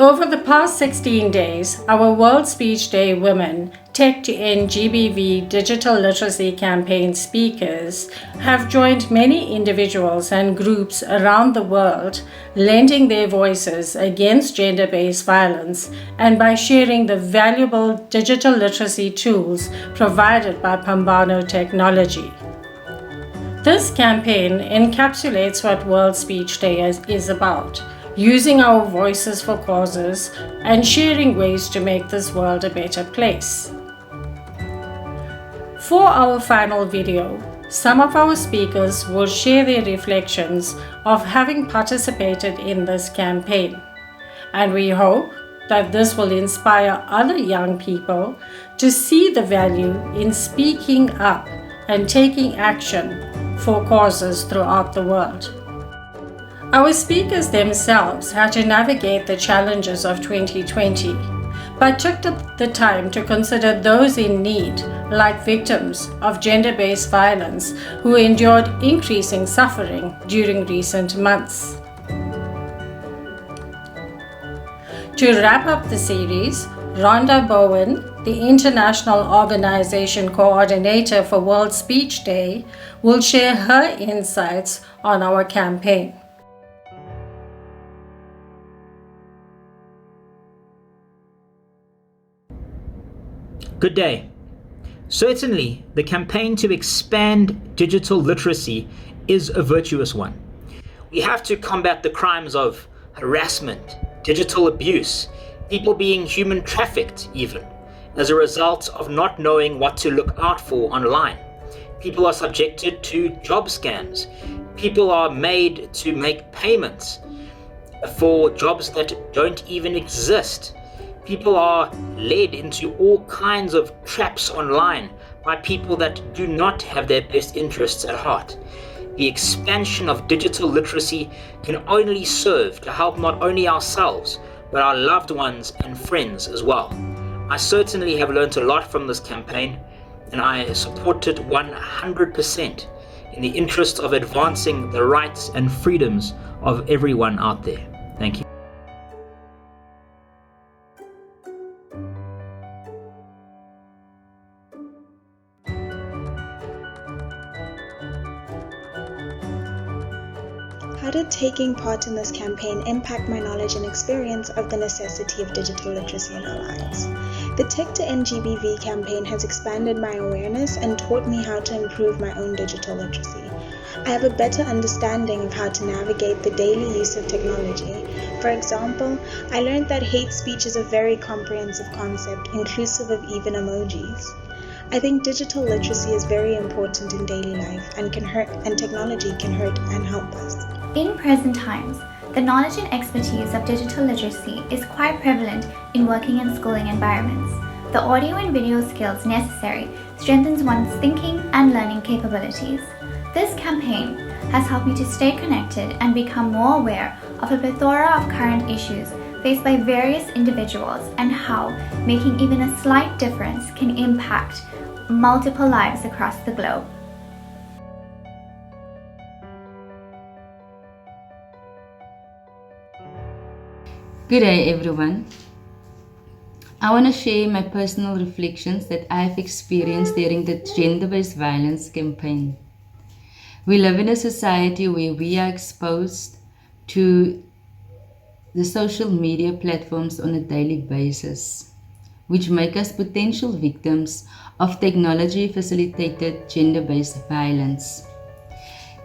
Over the past 16 days, our World Speech Day Women Tech to End GBV Digital Literacy Campaign speakers have joined many individuals and groups around the world, lending their voices against gender-based violence and by sharing the valuable digital literacy tools provided by Phambano Technology. This campaign encapsulates what World Speech Day is about, using our voices for causes and sharing ways to make this world a better place. For our final video, some of our speakers will share their reflections of having participated in this campaign, and we hope that this will inspire other young people to see the value in speaking up and taking action for causes throughout the world. Our speakers themselves had to navigate the challenges of 2020, but took the time to consider those in need, like victims of gender-based violence who endured increasing suffering during recent months. To wrap up the series, Rhonda Bowen, the International Organization Coordinator for World Speech Day, will share her insights on our campaign. Good day. Certainly, the campaign to expand digital literacy is a virtuous one. We have to combat the crimes of harassment, digital abuse, people being human trafficked even, as a result of not knowing what to look out for online. People are subjected to job scams. People are made to make payments for jobs that don't even exist. People are led into all kinds of traps online by people that do not have their best interests at heart. The expansion of digital literacy can only serve to help not only ourselves, but our loved ones and friends as well. I certainly have learned a lot from this campaign, and I support it 100% in the interest of advancing the rights and freedoms of everyone out there. Thank you. How did taking part in this campaign impact my knowledge and experience of the necessity of digital literacy in our lives? The Tech to End GBV campaign has expanded my awareness and taught me how to improve my own digital literacy. I have a better understanding of how to navigate the daily use of technology. For example, I learned that hate speech is a very comprehensive concept, inclusive of even emojis. I think digital literacy is very important in daily life and technology can hurt and help us. In present times, the knowledge and expertise of digital literacy is quite prevalent in working and schooling environments. The audio and video skills necessary strengthens one's thinking and learning capabilities. This campaign has helped me to stay connected and become more aware of a plethora of current issues faced by various individuals and how making even a slight difference can impact multiple lives across the globe. Good day everyone. I want to share my personal reflections that I've experienced during the gender-based violence campaign. We live in a society where we are exposed to the social media platforms on a daily basis, which make us potential victims of technology-facilitated gender-based violence.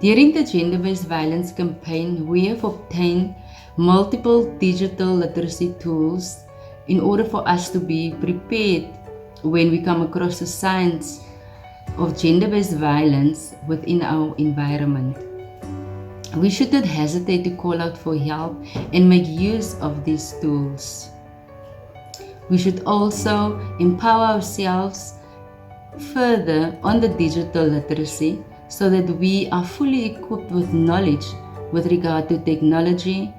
During the gender-based violence campaign, we have obtained multiple digital literacy tools in order for us to be prepared when we come across the signs of gender-based violence within our environment. We should not hesitate to call out for help and make use of these tools. We should also empower ourselves further on the digital literacy so that we are fully equipped with knowledge with regard to technology,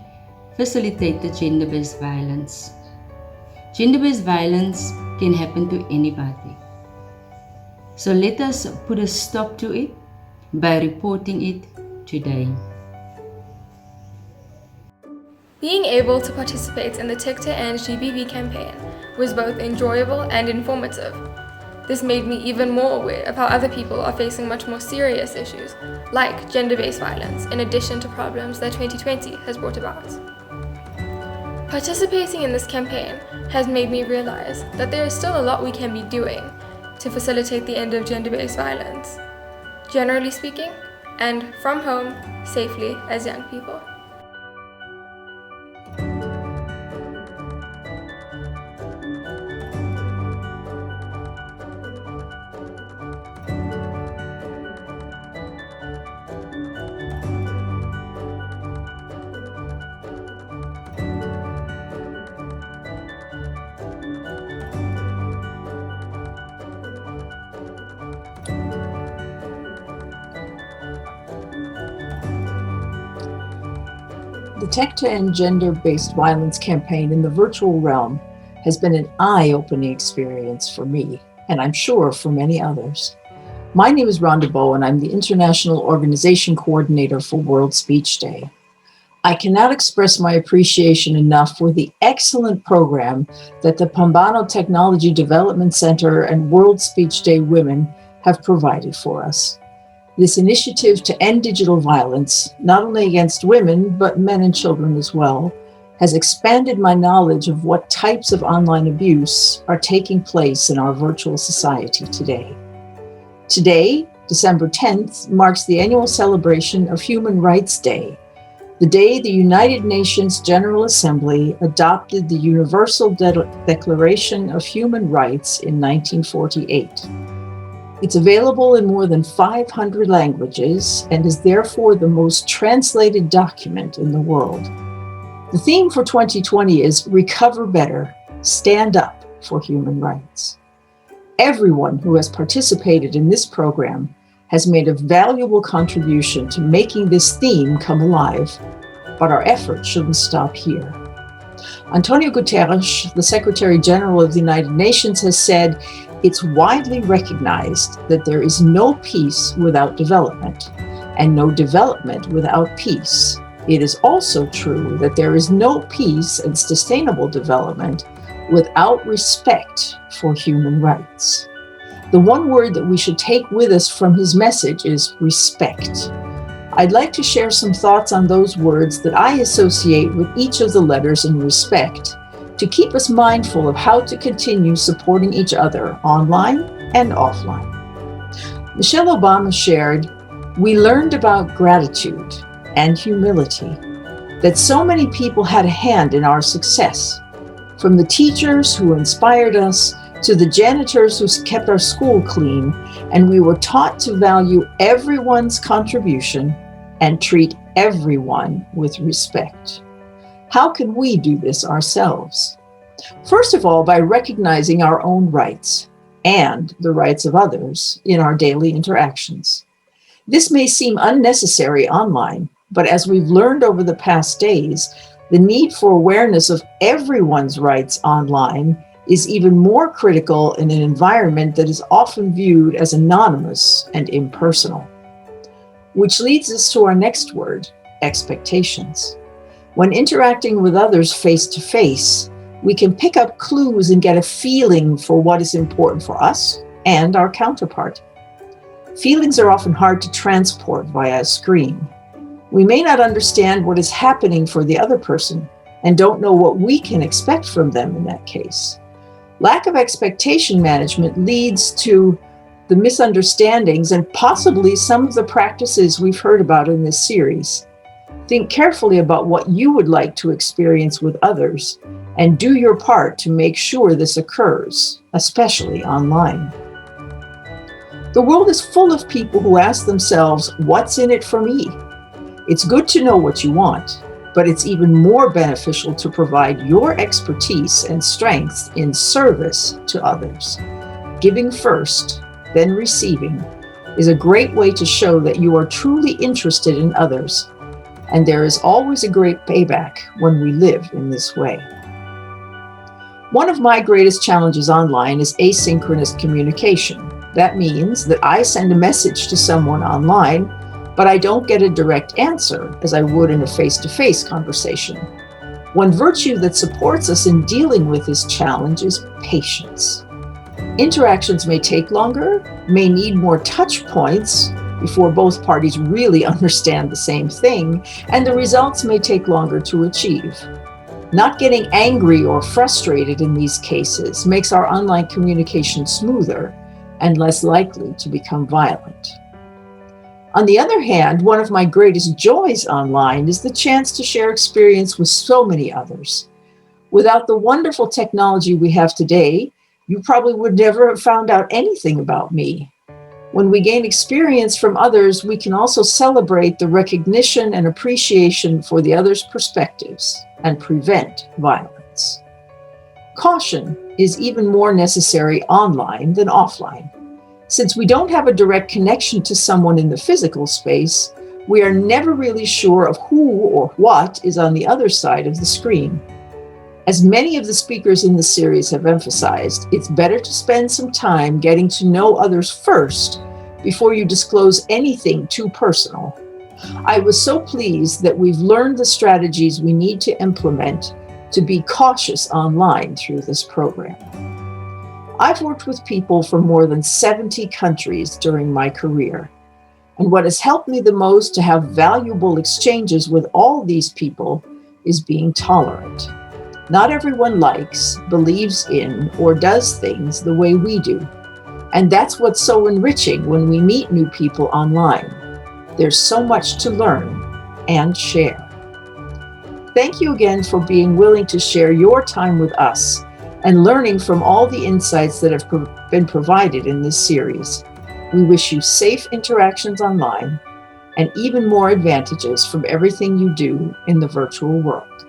facilitated gender-based violence. Gender-based violence can happen to anybody. So let us put a stop to it by reporting it today. Being able to participate in the Tech to End GBV campaign was both enjoyable and informative. This made me even more aware of how other people are facing much more serious issues, like gender-based violence, in addition to problems that 2020 has brought about. Participating in this campaign has made me realize that there is still a lot we can be doing to facilitate the end of gender-based violence, generally speaking, and from home, safely as young people. The Tech to End Gender-Based Violence campaign in the virtual realm has been an eye-opening experience for me, and I'm sure for many others. My name is Rhonda Bow, and I'm the International Organization Coordinator for World Speech Day. I cannot express my appreciation enough for the excellent program that the Phambano Technology Development Center and World Speech Day Women have provided for us. This initiative to end digital violence, not only against women, but men and children as well, has expanded my knowledge of what types of online abuse are taking place in our virtual society today. Today, December 10th, marks the annual celebration of Human Rights Day, the day the United Nations General Assembly adopted the Universal Declaration of Human Rights in 1948. It's available in more than 500 languages and is therefore the most translated document in the world. The theme for 2020 is Recover Better, Stand Up for Human Rights. Everyone who has participated in this program has made a valuable contribution to making this theme come alive, but our efforts shouldn't stop here. Antonio Guterres, the Secretary General of the United Nations, has said, "It's widely recognized that there is no peace without development, and no development without peace. It is also true that there is no peace and sustainable development without respect for human rights." The one word that we should take with us from his message is respect. I'd like to share some thoughts on those words that I associate with each of the letters in respect, to keep us mindful of how to continue supporting each other online and offline. Michelle Obama shared, "We learned about gratitude and humility, that so many people had a hand in our success, from the teachers who inspired us to the janitors who kept our school clean, and we were taught to value everyone's contribution and treat everyone with respect." How can we do this ourselves? First of all, by recognizing our own rights and the rights of others in our daily interactions. This may seem unnecessary online, but as we've learned over the past days, the need for awareness of everyone's rights online is even more critical in an environment that is often viewed as anonymous and impersonal. Which leads us to our next word, expectations. When interacting with others face to face, we can pick up clues and get a feeling for what is important for us and our counterpart. Feelings are often hard to transport via a screen. We may not understand what is happening for the other person and don't know what we can expect from them in that case. Lack of expectation management leads to the misunderstandings and possibly some of the practices we've heard about in this series. Think carefully about what you would like to experience with others and do your part to make sure this occurs, especially online. The world is full of people who ask themselves, "What's in it for me?" It's good to know what you want, but it's even more beneficial to provide your expertise and strengths in service to others. Giving first, then receiving, is a great way to show that you are truly interested in others. And there is always a great payback when we live in this way. One of my greatest challenges online is asynchronous communication. That means that I send a message to someone online, but I don't get a direct answer as I would in a face-to-face conversation. One virtue that supports us in dealing with this challenge is patience. Interactions may take longer, may need more touch points before both parties really understand the same thing, and the results may take longer to achieve. Not getting angry or frustrated in these cases makes our online communication smoother and less likely to become violent. On the other hand, one of my greatest joys online is the chance to share experience with so many others. Without the wonderful technology we have today, you probably would never have found out anything about me. When we gain experience from others, we can also celebrate the recognition and appreciation for the other's perspectives and prevent violence. Caution is even more necessary online than offline. Since we don't have a direct connection to someone in the physical space, we are never really sure of who or what is on the other side of the screen. As many of the speakers in the series have emphasized, it's better to spend some time getting to know others first before you disclose anything too personal. I was so pleased that we've learned the strategies we need to implement to be cautious online through this program. I've worked with people from more than 70 countries during my career, and what has helped me the most to have valuable exchanges with all these people is being tolerant. Not everyone likes, believes in, or does things the way we do. And that's what's so enriching when we meet new people online. There's so much to learn and share. Thank you again for being willing to share your time with us and learning from all the insights that have been provided in this series. We wish you safe interactions online and even more advantages from everything you do in the virtual world.